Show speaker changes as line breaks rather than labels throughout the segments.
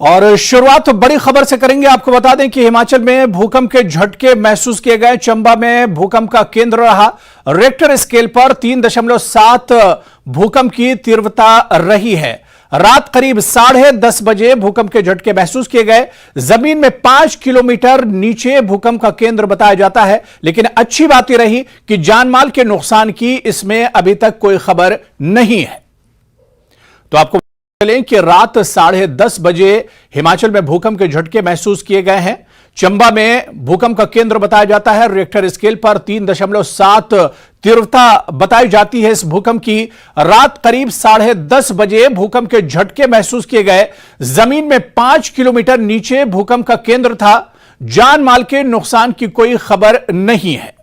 और शुरुआत तो बड़ी खबर से करेंगे। आपको बता दें कि हिमाचल में भूकंप के झटके महसूस किए गए। चंबा में भूकंप का केंद्र रहा। रिक्टर स्केल पर 3.7 भूकंप की तीव्रता रही है। रात करीब 10:30 बजे भूकंप के झटके महसूस किए गए। जमीन में 5 किलोमीटर नीचे भूकंप का केंद्र बताया जाता है, लेकिन अच्छी बात यह रही कि जानमाल के नुकसान की इसमें अभी तक कोई खबर नहीं है। तो आपको चलें कि रात 10:30 बजे हिमाचल में भूकंप के झटके महसूस किए गए हैं। चंबा में भूकंप का केंद्र बताया जाता है। रिक्टर स्केल पर 3.7 तीव्रता बताई जाती है इस भूकंप की। रात करीब 10:30 बजे भूकंप के झटके महसूस किए गए। जमीन में 5 किलोमीटर नीचे भूकंप का केंद्र था। जान माल के नुकसान की कोई खबर नहीं है।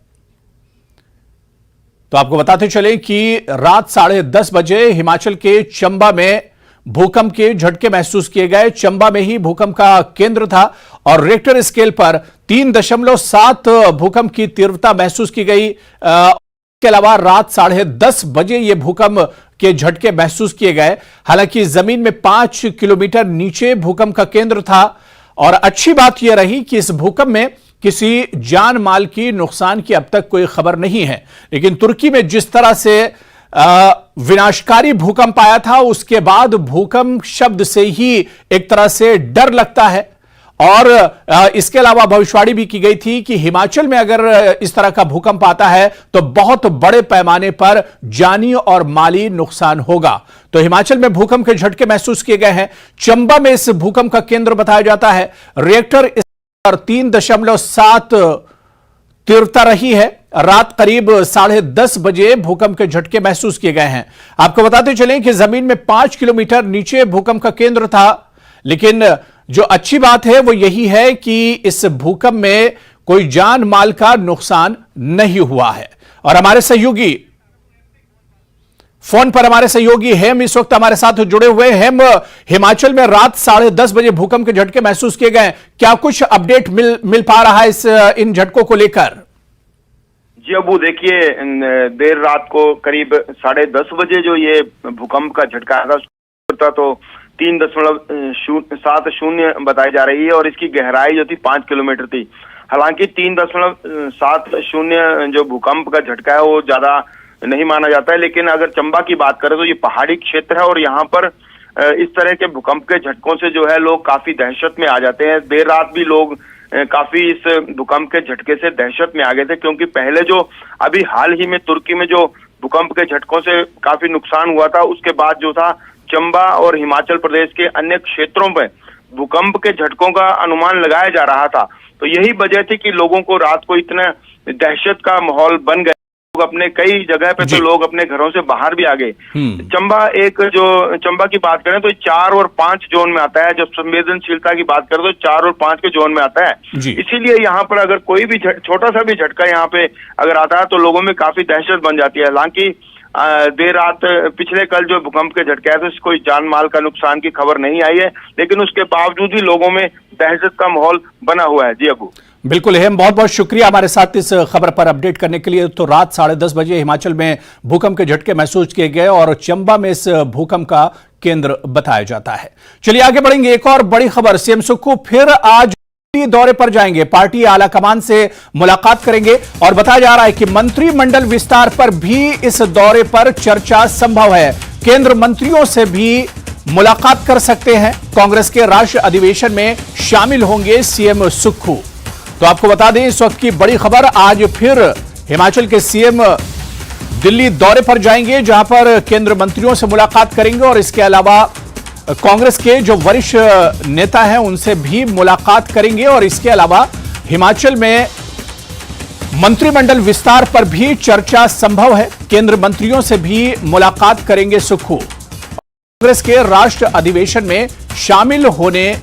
तो आपको बताते चले कि रात 10:30 बजे हिमाचल के चंबा में भूकंप के झटके महसूस किए गए। चंबा में ही भूकंप का केंद्र था और रिक्टर स्केल पर 3.7 भूकंप की तीव्रता महसूस की गई। इसके अलावा रात 10:30 बजे ये भूकंप के झटके महसूस किए गए। हालांकि जमीन में 5 किलोमीटर नीचे भूकंप का केंद्र था और अच्छी बात यह रही कि इस भूकंप में किसी जान माल की नुकसान की अब तक कोई खबर नहीं है। लेकिन तुर्की में जिस तरह से विनाशकारी भूकंप आया था, उसके बाद भूकंप शब्द से ही एक तरह से डर लगता है। और इसके अलावा भविष्यवाणी भी की गई थी कि हिमाचल में अगर इस तरह का भूकंप आता है तो बहुत बड़े पैमाने पर जानी और माली नुकसान होगा। तो हिमाचल में भूकंप के झटके महसूस किए गए हैं। चंबा में इस भूकंप का केंद्र बताया जाता है। रिक्टर 3.7 तीव्रता रही है। रात करीब 10:30 बजे भूकंप के झटके महसूस किए गए हैं। आपको बताते चलें कि जमीन में 5 किलोमीटर नीचे भूकंप का केंद्र था। लेकिन जो अच्छी बात है वो यही है कि इस भूकंप में कोई जान माल का नुकसान नहीं हुआ है। और हमारे सहयोगी फोन पर हेम इस वक्त हमारे साथ जुड़े हुए हैं। हेम, हिमाचल में रात 10:30 बजे भूकंप के झटके महसूस किए गए। क्या कुछ अपडेट मिल पा रहा है इन झटकों को लेकर?
जी अबू, देखिए देर रात को करीब 10:30 बजे जो ये भूकंप का झटका आया था तो 3.70 बताई जा रही है और इसकी गहराई जो थी 5 किलोमीटर थी। हालांकि 3.70 जो भूकंप का झटका है वो ज्यादा नहीं माना जाता है, लेकिन अगर चंबा की बात करें तो ये पहाड़ी क्षेत्र है और यहाँ पर इस तरह के भूकंप के झटकों से जो है लोग काफी दहशत में आ जाते हैं। देर रात भी लोग काफी इस भूकंप के झटके से दहशत में आ गए थे, क्योंकि पहले जो अभी हाल ही में तुर्की में जो भूकंप के झटकों से काफी नुकसान हुआ था, उसके बाद जो था चंबा और हिमाचल प्रदेश के अन्य क्षेत्रों में भूकंप के झटकों का अनुमान लगाया जा रहा था। तो यही वजह थी कि लोगों को रात को इतना दहशत का माहौल बन गया। अपने कई जगह पे तो लोग अपने घरों से बाहर भी आ गए। चंबा की बात करें तो 4 और 5 जोन में आता है। जब संवेदनशीलता की बात करें तो 4 और 5 के जोन में आता है। इसीलिए यहाँ पर अगर कोई भी छोटा सा भी झटका यहाँ पे अगर आता है तो लोगों में काफी दहशत बन जाती है। हालांकि देर रात पिछले कल जो भूकंप के झटके आए थे कोई जान माल का नुकसान की खबर नहीं आई है, लेकिन उसके बावजूद भी लोगों में दहशत का माहौल बना हुआ है। जी अबू,
बिल्कुल हेम, बहुत बहुत शुक्रिया हमारे साथ इस खबर पर अपडेट करने के लिए। तो रात 10:30 बजे हिमाचल में भूकंप के झटके महसूस किए गए और चंबा में इस भूकंप का केंद्र बताया जाता है। चलिए आगे बढ़ेंगे। एक और बड़ी खबर, सीएम सुक्खू फिर आज दौरे पर जाएंगे। पार्टी आला कमान से मुलाकात करेंगे और बताया जा रहा है कि मंत्रिमंडल विस्तार पर भी इस दौरे पर चर्चा संभव है। केंद्र मंत्रियों से भी मुलाकात कर सकते हैं। कांग्रेस के राष्ट्रीय अधिवेशन में शामिल होंगे सीएम सुक्खू। तो आपको बता दें इस वक्त की बड़ी खबर, आज फिर हिमाचल के सीएम दिल्ली दौरे पर जाएंगे, जहां पर केंद्र मंत्रियों से मुलाकात करेंगे और इसके अलावा कांग्रेस के जो वरिष्ठ नेता हैं उनसे भी मुलाकात करेंगे। और इसके अलावा हिमाचल में मंत्रिमंडल विस्तार पर भी चर्चा संभव है। केंद्र मंत्रियों से भी मुलाकात करेंगे सुक्खू। कांग्रेस के राष्ट्रीय अधिवेशन में शामिल होने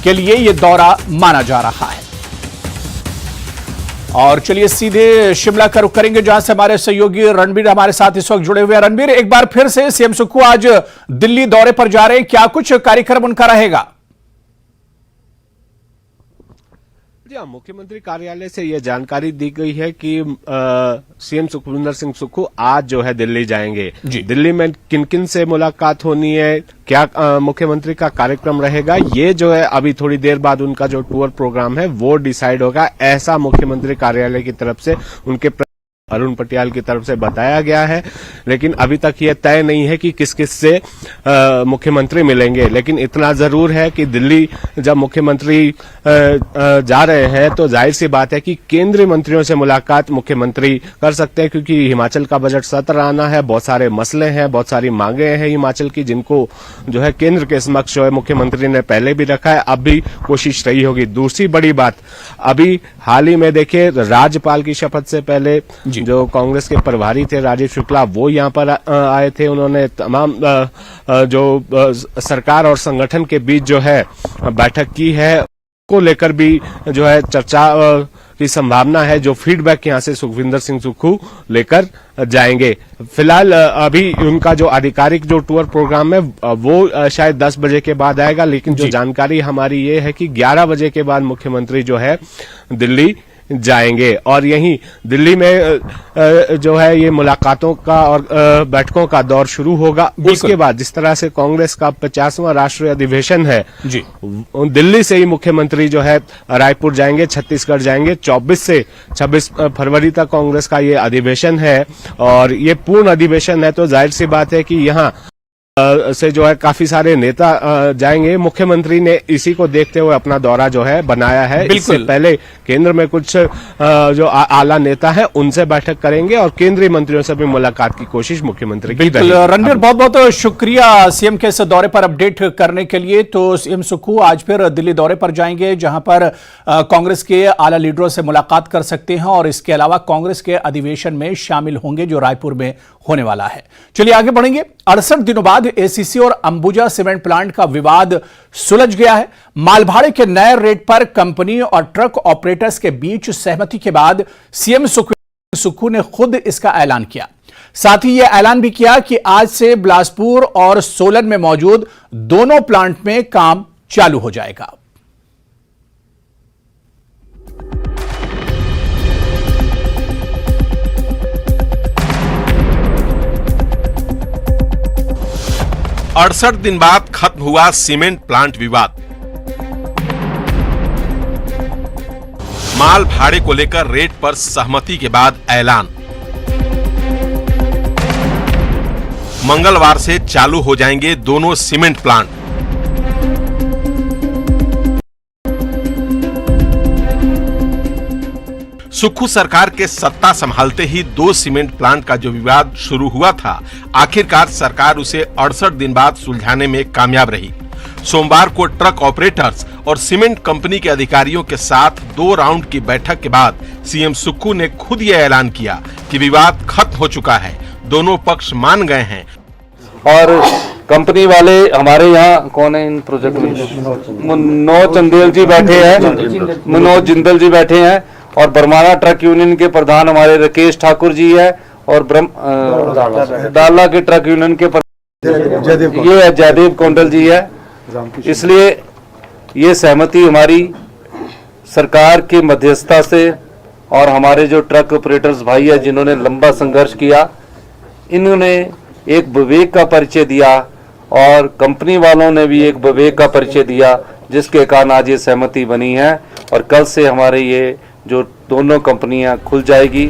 के लिए यह दौरा माना जा रहा है। और चलिए सीधे शिमला का रुख करेंगे, जहां से हमारे सहयोगी रणबीर हमारे साथ इस वक्त जुड़े हुए हैं। रणबीर, एक बार फिर से सीएम सुक्खू आज दिल्ली दौरे पर जा रहे हैं, क्या कुछ कार्यक्रम उनका रहेगा?
जी हाँ, मुख्यमंत्री कार्यालय से ये जानकारी दी गई है कि सीएम सुखविंदर सिंह सुक्खू आज जो है दिल्ली जाएंगे। दिल्ली में किन किन से मुलाकात होनी है, क्या मुख्यमंत्री का कार्यक्रम रहेगा, ये जो है अभी थोड़ी देर बाद उनका जो टूर प्रोग्राम है वो डिसाइड होगा, ऐसा मुख्यमंत्री कार्यालय की तरफ से उनके अरुण पटियाल की तरफ से बताया गया है। लेकिन अभी तक ये तय नहीं है कि किस किस से मुख्यमंत्री मिलेंगे। लेकिन इतना जरूर है कि दिल्ली जब मुख्यमंत्री जा रहे हैं तो जाहिर सी बात है कि केंद्रीय मंत्रियों से मुलाकात मुख्यमंत्री कर सकते हैं, क्योंकि हिमाचल का बजट सत्र आना है, बहुत सारे मसले हैं, बहुत सारी मांगे हैं हिमाचल की, जिनको जो है केंद्र के समक्ष जो है मुख्यमंत्री ने पहले भी रखा है, अब भी कोशिश रही होगी। दूसरी बड़ी बात, अभी हाल ही में देखिए राज्यपाल की शपथ से पहले जो कांग्रेस के प्रभारी थे राजीव शुक्ला, वो यहाँ पर आए थे। उन्होंने तमाम जो सरकार और संगठन के बीच जो है बैठक की है, को लेकर भी जो है चर्चा की संभावना है। जो फीडबैक यहाँ से सुखविंदर सिंह सुक्खू लेकर जाएंगे। फिलहाल अभी उनका जो आधिकारिक जो टूर प्रोग्राम है वो शायद 10 बजे के बाद आएगा, लेकिन जो जानकारी हमारी ये है कि 11 बजे के बाद मुख्यमंत्री जो है दिल्ली जाएंगे। और यहीं दिल्ली में जो है ये मुलाकातों का और बैठकों का दौर शुरू होगा। उसके बाद जिस तरह से कांग्रेस का 50वां राष्ट्रीय अधिवेशन है जी, दिल्ली से ही मुख्यमंत्री जो है रायपुर जाएंगे, छत्तीसगढ़ जाएंगे। 24 से 26 फरवरी तक कांग्रेस का ये अधिवेशन है और ये पूर्ण अधिवेशन है, तो जाहिर सी बात है कि यहाँ से जो है काफी सारे नेता जाएंगे। मुख्यमंत्री ने इसी को देखते हुए अपना दौरा जो है बनाया है। इससे पहले केंद्र में कुछ जो आला नेता है उनसे बैठक करेंगे और केंद्रीय मंत्रियों से भी मुलाकात की कोशिश मुख्यमंत्री की रहेगी।
रणबीर, बहुत बहुत शुक्रिया सीएम के इस दौरे पर अपडेट करने के लिए। तो सीएम सुक्खू आज फिर दिल्ली दौरे पर जाएंगे, जहां पर कांग्रेस के आला लीडरों से मुलाकात कर सकते हैं और इसके अलावा कांग्रेस के अधिवेशन में शामिल होंगे जो रायपुर में होने वाला है। चलिए आगे बढ़ेंगे। 68 दिनों बाद एसीसी और अंबुजा सीमेंट प्लांट का विवाद सुलझ गया है। मालभाड़े के नए रेट पर कंपनी और ट्रक ऑपरेटर्स के बीच सहमति के बाद सीएम सुक्खू ने खुद इसका ऐलान किया। साथ ही यह ऐलान भी किया कि आज से बिलासपुर और सोलन में मौजूद दोनों प्लांट में काम चालू हो जाएगा।
अड़सठ दिन बाद खत्म हुआ सीमेंट प्लांट विवाद। माल भाड़े को लेकर रेट पर सहमति के बाद ऐलान। मंगलवार से चालू हो जाएंगे दोनों सीमेंट प्लांट। सुक्खू सरकार के सत्ता संभालते ही दो सीमेंट प्लांट का जो विवाद शुरू हुआ था, आखिरकार सरकार उसे 68 दिन बाद सुलझाने में कामयाब रही। सोमवार को ट्रक ऑपरेटर्स और सीमेंट कंपनी के अधिकारियों के साथ 2 राउंड की बैठक के बाद सीएम सुक्खू ने खुद यह ऐलान किया कि विवाद खत्म हो चुका है, दोनों पक्ष मान गए हैं।
और कंपनी वाले हमारे यहाँ कौन है इन प्रोजेक्ट में? मनोज चंदेल जी बैठे हैं, मनोज जिंदल जी बैठे हैं और बरमाना ट्रक यूनियन के प्रधान हमारे राकेश ठाकुर जी है और डाला के ट्रक यूनियन के ये है जयदेव कौंडल जी है। इसलिए ये सहमति हमारी सरकार की मध्यस्थता से और हमारे जो ट्रक ऑपरेटर्स भाई है जिन्होंने लंबा संघर्ष किया, इन्होंने एक विवेक का परिचय दिया और कंपनी वालों ने भी एक विवेक का परिचय दिया, जिसके कारण आज ये सहमति बनी है और कल से हमारे ये जो दोनों कंपनियां खुल जाएगी।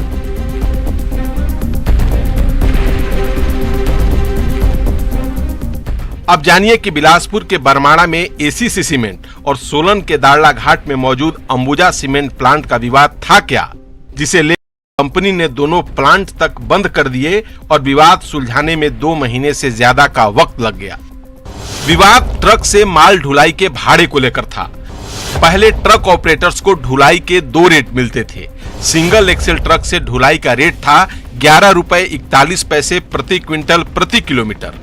अब जानिए कि बिलासपुर के बरमाणा में एसीसी सीमेंट और सोलन के दाड़ला घाट में मौजूद अंबुजा सीमेंट प्लांट का विवाद था क्या, जिसे लेकर कंपनी ने दोनों प्लांट तक बंद कर दिए और विवाद सुलझाने में 2 महीने से ज्यादा का वक्त लग गया। विवाद ट्रक से माल ढुलाई के भाड़े को लेकर था। पहले ट्रक ऑपरेटर्स को ढुलाई के 2 रेट मिलते थे। सिंगल एक्सेल ट्रक से ढुलाई का रेट था 11 रुपए 41 पैसे प्रति क्विंटल प्रति किलोमीटर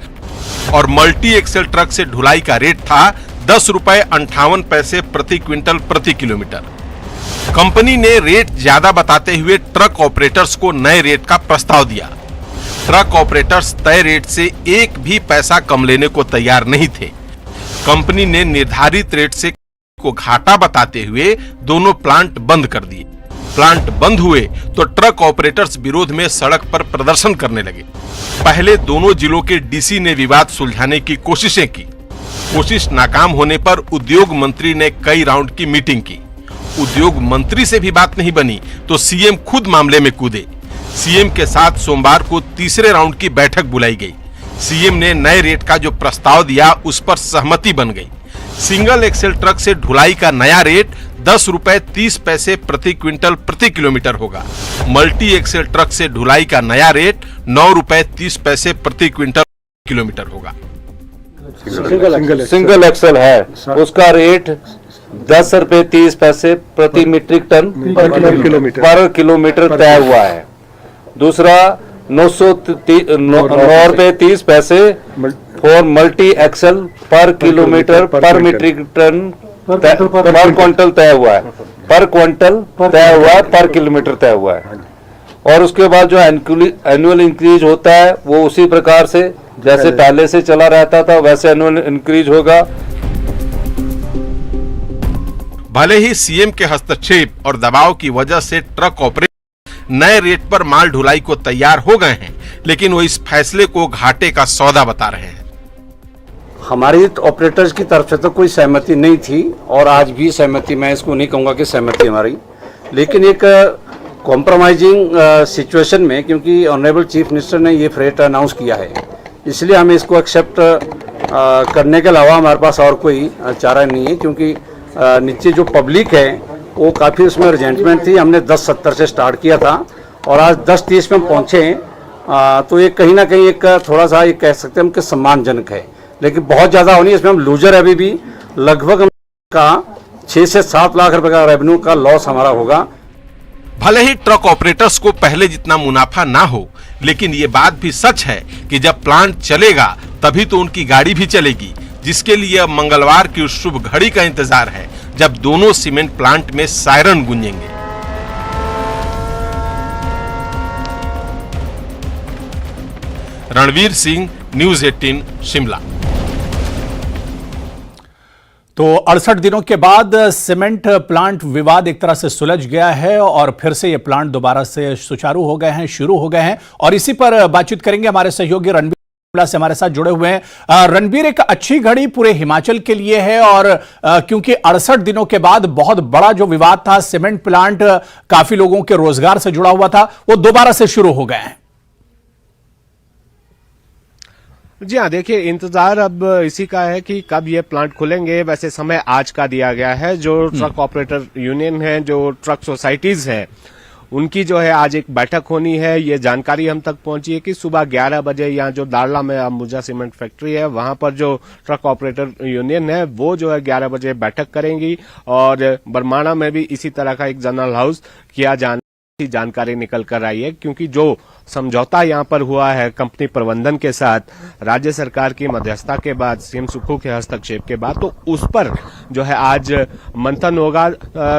और मल्टी एक्सेल ट्रक से ढुलाई का रेट था 10 रुपए 58 पैसे प्रति क्विंटल प्रति किलोमीटर। कंपनी ने रेट ज्यादा बताते हुए ट्रक ऑपरेटर्स को नए रेट का प्रस्ताव दिया। ट्रक ऑपरेटर्स तय रेट से एक भी पैसा कम लेने को तैयार नहीं थे। कंपनी ने निर्धारित रेट से को घाटा बताते हुए दोनों प्लांट बंद कर दिए। प्लांट बंद हुए तो ट्रक ऑपरेटर्स विरोध में सड़क पर प्रदर्शन करने लगे। पहले दोनों जिलों के डीसी ने विवाद सुलझाने की कोशिशें की। कोशिश नाकाम होने पर उद्योग मंत्री ने कई राउंड की मीटिंग की। उद्योग मंत्री से भी बात नहीं बनी तो सीएम खुद मामले में कूदे। सीएम के साथ सोमवार को तीसरे राउंड की बैठक बुलाई गई। सीएम ने नए रेट का जो प्रस्ताव दिया उस पर सहमति बन गई। सिंगल एक्सेल ट्रक से ढुलाई का नया रेट 10 रुपए 30 पैसे प्रति क्विंटल प्रति किलोमीटर होगा। मल्टी एक्सेल ट्रक से ढुलाई का नया रेट 9 रुपए 30 पैसे प्रति क्विंटल किलोमीटर होगा।
सिंगल एक्सेल है, उसका रेट 10 रुपए 30 पैसे प्रति मीट्रिक टन पर किलोमीटर तय हुआ है। दूसरा 9 रुपए 30 पैसे फॉर मल्टी एक्सेल पर किलोमीटर पर मीट्रिक टन पर क्विंटल तय हुआ है। पर क्विंटल तय हुआ है, पर किलोमीटर तय हुआ है। और उसके बाद जो एनुअल इंक्रीज होता है वो उसी प्रकार से जैसे पहले से चला रहता था वैसे एनुअल इंक्रीज होगा।
भले ही सीएम के हस्तक्षेप और दबाव की वजह से ट्रक ऑपरेटर नए रेट पर माल ढुलाई को तैयार हो गए हैं, लेकिन वो इस फैसले को घाटे का सौदा बता रहे हैं।
हमारी ऑपरेटर्स की तरफ से तो कोई सहमति नहीं थी और आज भी सहमति, मैं इसको नहीं कहूँगा कि सहमति हमारी, लेकिन एक कॉम्प्रोमाइजिंग सिचुएशन में, क्योंकि ऑनरेबल चीफ मिनिस्टर ने ये रेट अनाउंस किया है, इसलिए हमें इसको एक्सेप्ट करने के अलावा हमारे पास और कोई चारा नहीं है। क्योंकि नीचे जो पब्लिक है वो काफ़ी उसमें रिजेंटमेंट थी। हमने 10.70 से स्टार्ट किया था और आज 10.30 में पहुँचे हैं, तो ये कहीं ना कहीं एक थोड़ा सा ये कह सकते हैं हम कि सम्मानजनक है, लेकिन बहुत ज़्यादा होनी। इसमें हम लूजर अभी भी लगभग का 6 से 7 लाख रुपए का रेवेन्यू का लॉस हमारा होगा।
भले ही ट्रक ऑपरेटर्स को पहले जितना मुनाफा ना हो, लेकिन ये बात भी सच है कि जब प्लांट चलेगा तभी तो उनकी गाड़ी भी चलेगी, जिसके लिए अब मंगलवार की उस शुभ घड़ी का इंतजार है जब दोनों सीमेंट प्लांट में सायरन गूंजेंगे। रणवीर सिंह, न्यूज 18, शिमला।
तो 68 दिनों के बाद सीमेंट प्लांट विवाद एक तरह से सुलझ गया है और फिर से ये प्लांट दोबारा से सुचारू हो गए हैं, शुरू हो गए हैं। और इसी पर बातचीत करेंगे हमारे सहयोगी रणवीर से हमारे साथ जुड़े हुए हैं। रणवीर, एक अच्छी घड़ी पूरे हिमाचल के लिए है और क्योंकि 68 दिनों के बाद बहुत बड़ा जो विवाद था, सीमेंट प्लांट काफी लोगों के रोजगार से जुड़ा हुआ था, वो दोबारा से शुरू हो गए हैं।
जी हाँ, देखिए इंतजार अब इसी का है कि कब ये प्लांट खुलेंगे। वैसे समय आज का दिया गया है। जो ट्रक ऑपरेटर यूनियन है, जो ट्रक सोसाइटीज है, उनकी जो है आज एक बैठक होनी है। ये जानकारी हम तक पहुंची है कि सुबह 11 बजे यहाँ जो दाड़ला में अंबुजा सीमेंट फैक्ट्री है वहां पर जो ट्रक ऑपरेटर यूनियन है वो जो है 11 बजे बैठक करेंगी और बरमाणा में भी इसी तरह का एक जनरल हाउस किया जाने की जानकारी निकल कर आई है। क्योंकि जो समझौता यहाँ पर हुआ है कंपनी प्रबंधन के साथ राज्य सरकार की मध्यस्थता के बाद, सीएम सुक्खू के हस्तक्षेप के बाद, तो उस पर जो है आज मंथन होगा।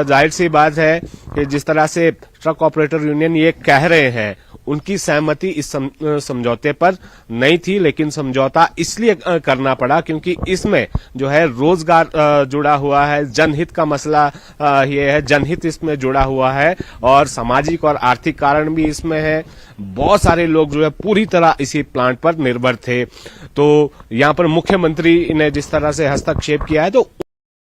जाहिर सी बात है कि जिस तरह से ट्रक ऑपरेटर यूनियन ये कह रहे हैं, उनकी सहमति इस समझौते पर नहीं थी, लेकिन समझौता इसलिए करना पड़ा क्योंकि इसमें जो है रोजगार जुड़ा हुआ है, जनहित का मसला ये है, जनहित इसमें जुड़ा हुआ है और सामाजिक और आर्थिक कारण भी इसमें है। बहुत सारे लोग जो है पूरी तरह इसी प्लांट पर निर्भर थे। तो यहाँ पर मुख्यमंत्री ने जिस तरह से हस्तक्षेप किया है तो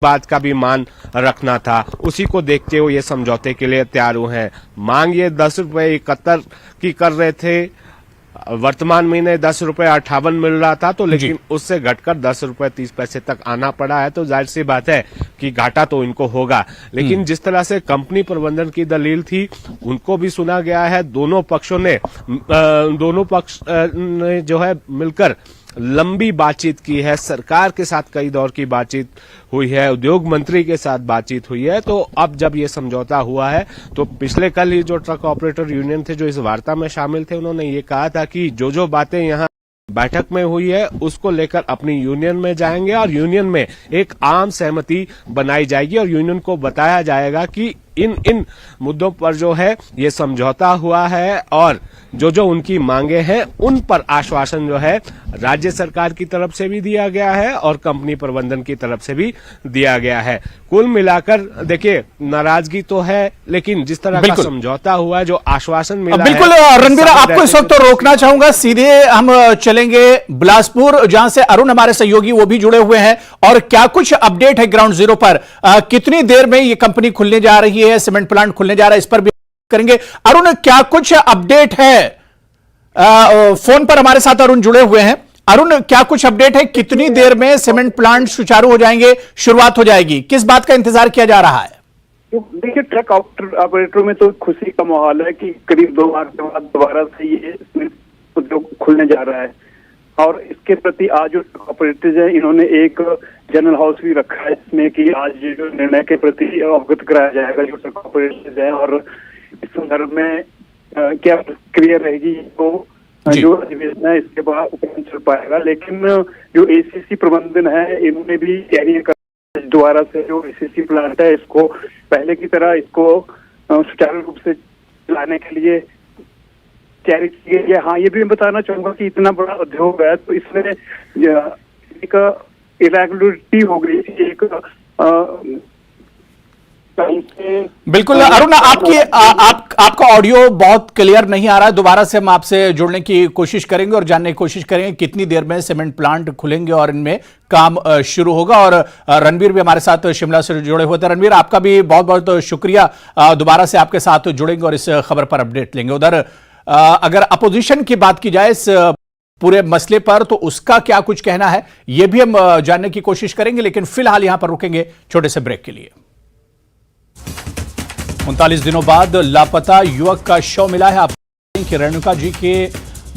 बात का भी मान रखना था, उसी को देखते हुए ये समझौते के लिए तैयार हुए हैं। मांग ये 10 रुपए 71 की कर रहे थे, वर्तमान महीने 10 रुपए 58 मिल रहा था, तो लेकिन उससे घटकर 10 रुपए 30 पैसे तक आना पड़ा है। तो जाहिर सी बात है कि घाटा तो इनको होगा, लेकिन जिस तरह से कंपनी प्रबंधन की दलील थी उनको भी सुना गया है। दोनों पक्ष ने जो है मिलकर लंबी बातचीत की है, सरकार के साथ कई दौर की बातचीत हुई है, उद्योग मंत्री के साथ बातचीत हुई है। तो अब जब ये समझौता हुआ है तो पिछले कल ही जो ट्रक ऑपरेटर यूनियन थे जो इस वार्ता में शामिल थे, उन्होंने ये कहा था कि जो बातें यहाँ बैठक में हुई है उसको लेकर अपनी यूनियन में जाएंगे और यूनियन में एक आम सहमति बनाई जाएगी और यूनियन को बताया जाएगा कि इन मुद्दों पर जो है ये समझौता हुआ है और जो उनकी मांगे हैं उन पर आश्वासन जो है राज्य सरकार की तरफ से भी दिया गया है और कंपनी प्रबंधन की तरफ से भी दिया गया है। कुल मिलाकर देखिए नाराजगी तो है, लेकिन जिस तरह का समझौता हुआ है, जो आश्वासन मिला है।
बिल्कुल रणबीर, आपको इस वक्त तो रोकना चाहूंगा, सीधे हम चलेंगे बिलासपुर, जहां से अरुण हमारे सहयोगी वो भी जुड़े हुए हैं। और क्या कुछ अपडेट है ग्राउंड जीरो पर, कितनी देर में ये कंपनी खुलने जा रही है, सीमेंट प्लांट खुलने जा रहा है, इस पर भी करेंगे। अरुण, क्या कुछ अपडेट है? फोन पर हमारे साथ अरुण जुड़े हुए हैं। अरुण, क्या कुछ अपडेट है, कितनी देर में सीमेंट प्लांट सुचारू हो जाएंगे, शुरुआत हो जाएगी, किस बात का इंतजार किया जा रहा है?
देखिए, ट्रक ऑपरेटरों में तो खुशी का माहौल है कि करीब 2 माह के बाद दोबारा से ये उद्योग खुलने जा रहा है। और इसके प्रति आज जो ट्रक ऑपरेटर्स है, इन्होंने एक जनरल हाउस भी रखा है, जिसमें कि आज जो निर्णय के प्रति अवगत कराया जाएगा जो ट्रक ऑपरेटर्स है, और इस संदर्भ में क्या प्रक्रिया रहेगी तो जो अधिवेशन है इसके बाद उपलब्ध चल पाएगा। लेकिन जो एसीसी प्रबंधन है, इन्होंने भी तैयारी कर दोबारा से जो एसीसी प्लांट है इसको पहले की तरह इसको सुचारू रूप से चलाने के लिए तैयारी की गई है। हाँ, ये भी मैं बताना चाहूंगा कि इतना बड़ा उद्योग है तो इसमें एक इरेगुलरिटी हो गई थी, एक
बिल्कुल अरुण, आपका ऑडियो बहुत क्लियर नहीं आ रहा है। दोबारा से हम आपसे जुड़ने की कोशिश करेंगे और जानने की कोशिश करेंगे कितनी देर में सीमेंट प्लांट खुलेंगे और इनमें काम शुरू होगा। और रणबीर भी हमारे साथ शिमला से जुड़े हुए थे। रणबीर, आपका भी बहुत बहुत शुक्रिया, दोबारा से आपके साथ जुड़ेंगे और इस खबर पर अपडेट लेंगे। उधर अगर अपोजिशन की बात की जाए इस पूरे मसले पर, तो उसका क्या कुछ कहना है यह भी हम जानने की कोशिश करेंगे, लेकिन फिलहाल यहां पर रुकेंगे छोटे से ब्रेक के लिए। 39 दिनों बाद लापता युवक का शव मिला है। आपको कि रेणुका जी के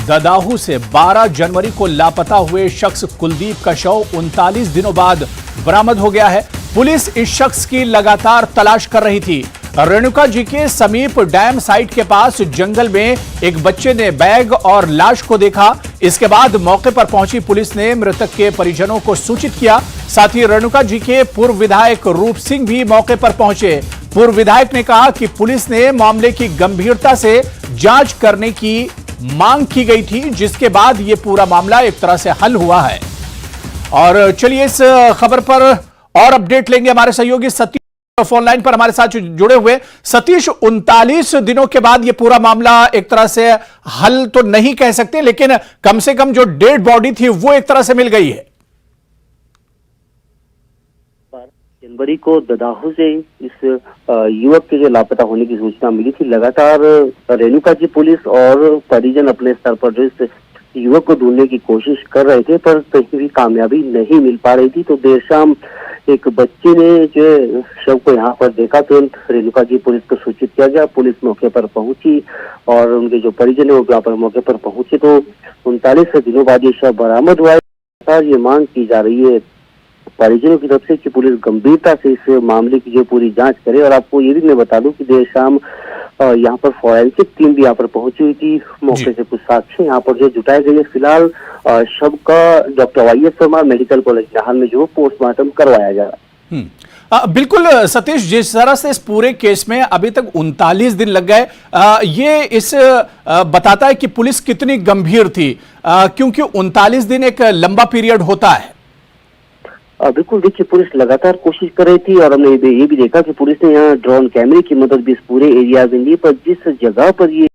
ददाहू से 12 जनवरी को लापता हुए शख्स कुलदीप का शव 39 दिनों बाद बरामद हो गया है। पुलिस इस शख्स की लगातार तलाश कर रही थी। रेणुका जी के समीप डैम साइट के पास जंगल में एक बच्चे ने बैग और लाश को देखा। इसके बाद मौके पर पहुंची पुलिस ने मृतक के परिजनों को सूचित किया। साथ ही रेणुका जी के पूर्व विधायक रूप सिंह भी मौके पर पहुंचे। पूर्व विधायक ने कहा कि पुलिस ने मामले की गंभीरता से जांच करने की मांग की गई थी, जिसके बाद यह पूरा मामला एक तरह से हल हुआ है। और चलिए इस खबर पर और अपडेट लेंगे। हमारे सहयोगी सतीश फोन लाइन पर हमारे साथ जुड़े हुए। सतीश, 39 दिनों के बाद यह पूरा मामला एक तरह से हल तो नहीं कह सकते, लेकिन कम से कम जो डेड बॉडी थी वो एक तरह से मिल गई है।
जनवरी को ददाहू से इस युवक के जो लापता होने की सूचना मिली थी, लगातार रेणुका जी पुलिस और परिजन अपने स्तर पर जो इस युवक को ढूंढने की कोशिश कर रहे थे, पर कहीं भी कामयाबी नहीं मिल पा रही थी। तो देर शाम एक बच्चे ने जो शव को यहाँ पर देखा, तुरंत रेणुका जी पुलिस को सूचित किया गया। पुलिस मौके पर पहुंची और उनके जो परिजन है वो यहाँ पर मौके पर पहुंचे। तो 39 दिनों बाद ये शव बरामद हुआ है। ये मांग की जा रही है परिजनों की तरफ से कि पुलिस गंभीरता से इस मामले की जो पूरी जांच करे। और आपको ये भी मैं बता दूं कि देर शाम यहाँ पर फॉरेंसिक टीम भी यहाँ पर पहुंची हुई थी। मौके से कुछ साक्ष्य यहाँ पर जो जुटाए गए। फिलहाल शव का doctor YS Parmar medical college Nahan में जो पोस्टमार्टम करवाया जा रहा है।
बिल्कुल सतीश, जिस तरह से इस पूरे केस में अभी तक 39 दिन लग गए, ये इस बताता है कि पुलिस कितनी गंभीर थी, क्योंकि 39 दिन एक लंबा पीरियड होता है।
बिल्कुल, देखिए पुलिस लगातार कोशिश कर रही थी और हमने ये भी देखा कि पुलिस ने यहाँ ड्रोन कैमरे की मदद भी इस पूरे एरिया में ली। पर जिस जगह पर ये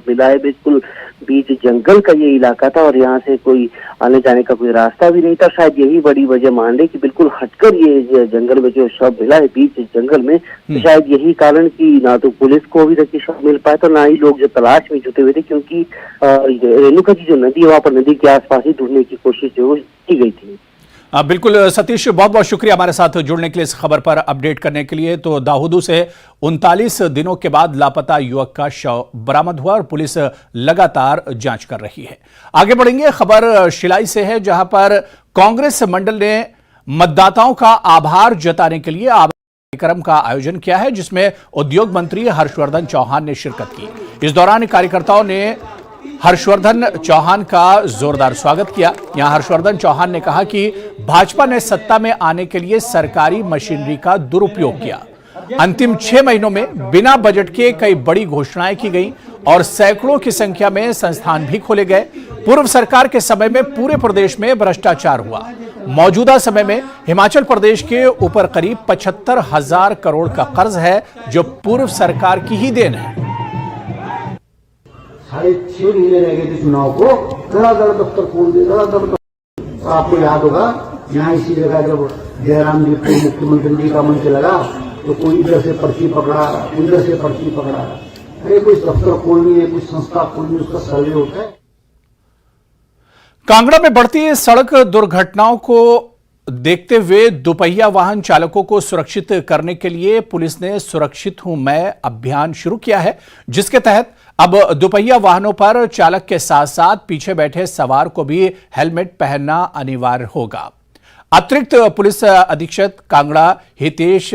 मिला है, बिल्कुल बीच जंगल का ये इलाका था और यहाँ से कोई आने जाने का कोई रास्ता भी नहीं था। शायद यही बड़ी वजह मान ले कि बिल्कुल हटकर ये जंगल में जो शव मिला है बीच जंगल में, तो शायद यही कारण कि ना तो पुलिस को अभी तक शव मिल पाया था, ना ही लोग जो तलाश में जुटे हुए थे, क्योंकि रेणुका की जो नदी है वहाँ पर नदी के आसपास ही ढूंढने की कोशिश जो की गई थी।
बिल्कुल सतीश, बहुत बहुत शुक्रिया हमारे साथ जुड़ने के लिए, इस खबर पर अपडेट करने के लिए। तो दाऊदू से 39 दिनों के बाद लापता युवक का शव बरामद हुआ और पुलिस लगातार जांच कर रही है। आगे बढ़ेंगे, खबर शिलाई से है, जहां पर कांग्रेस मंडल ने मतदाताओं का आभार जताने के लिए कार्यक्रम का आयोजन किया है, जिसमें उद्योग मंत्री हर्षवर्धन चौहान ने शिरकत की। इस दौरान कार्यकर्ताओं ने हर्षवर्धन चौहान का जोरदार स्वागत किया। यहां हर्षवर्धन चौहान ने कहा कि भाजपा ने सत्ता में आने के लिए सरकारी मशीनरी का दुरुपयोग किया। अंतिम 6 महीनों में बिना बजट के कई बड़ी घोषणाएं की गई और सैकड़ों की संख्या में संस्थान भी खोले गए। पूर्व सरकार के समय में पूरे प्रदेश में भ्रष्टाचार हुआ। मौजूदा समय में हिमाचल प्रदेश के ऊपर करीब 75,000 करोड़ का कर्ज है, जो पूर्व सरकार की ही देन है।
6.5 महीने रह गए थे चुनाव को, धड़ाधड़ दफ्तर खोल दिए, धड़ाधड़। आपको याद होगा यहाँ इसी जगह जब जयराम जी को मुख्यमंत्री जी का मंच लगा तो कोई इधर से पर्ची पकड़ा, उधर से पर्ची पकड़ा। अरे कोई दफ्तर खोलनी है, कोई संस्था खोलनी, उसका सर्वे होता है।
कांगड़ा में बढ़ती सड़क दुर्घटनाओं को देखते हुए दुपहिया वाहन चालकों को सुरक्षित करने के लिए पुलिस ने सुरक्षित हूं मैं अभियान शुरू किया है, जिसके तहत अब दुपहिया वाहनों पर चालक के साथ साथ पीछे बैठे सवार को भी हेलमेट पहनना अनिवार्य होगा। अतिरिक्त पुलिस अधीक्षक कांगड़ा हितेश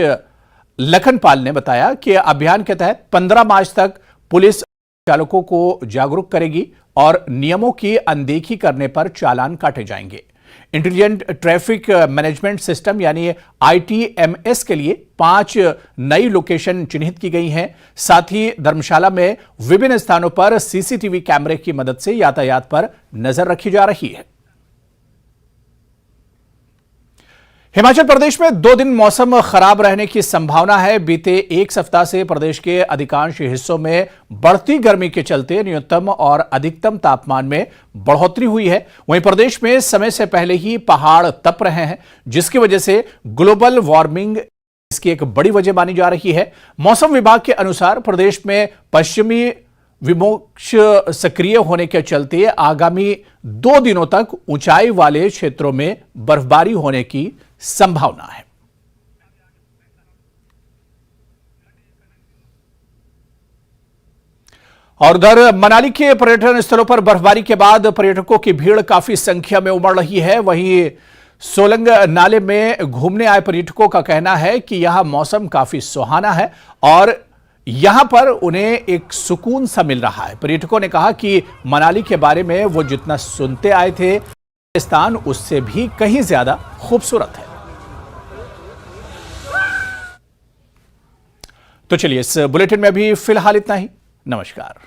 लखनपाल ने बताया कि अभियान के तहत 15 मार्च तक पुलिस चालकों को जागरूक करेगी और नियमों की अनदेखी करने पर चालान काटे जाएंगे। इंटेलिजेंट ट्रैफिक मैनेजमेंट सिस्टम यानी ITMS के लिए 5 नई लोकेशन चिन्हित की गई हैं। साथ ही धर्मशाला में विभिन्न स्थानों पर CCTV कैमरे की मदद से यातायात पर नजर रखी जा रही है। हिमाचल प्रदेश में 2 दिन मौसम खराब रहने की संभावना है। बीते एक सप्ताह से प्रदेश के अधिकांश हिस्सों में बढ़ती गर्मी के चलते न्यूनतम और अधिकतम तापमान में बढ़ोतरी हुई है। वहीं प्रदेश में समय से पहले ही पहाड़ तप रहे हैं, जिसकी वजह से ग्लोबल वार्मिंग इसकी एक बड़ी वजह मानी जा रही है। मौसम विभाग के अनुसार प्रदेश में पश्चिमी विमोक्ष सक्रिय होने के चलते आगामी 2 दिनों तक ऊंचाई वाले क्षेत्रों में बर्फबारी होने की संभावना है। और उधर मनाली के पर्यटन स्थलों पर बर्फबारी के बाद पर्यटकों की भीड़ काफी संख्या में उमड़ रही है। वहीं सोलंग नाले में घूमने आए पर्यटकों का कहना है कि यहां मौसम काफी सुहाना है और यहां पर उन्हें एक सुकून सा मिल रहा है। पर्यटकों ने कहा कि मनाली के बारे में वो जितना सुनते आए थे, स्थान उससे भी कहीं ज्यादा खूबसूरत है। तो चलिए, इस बुलेटिन में अभी फिलहाल इतना ही। नमस्कार।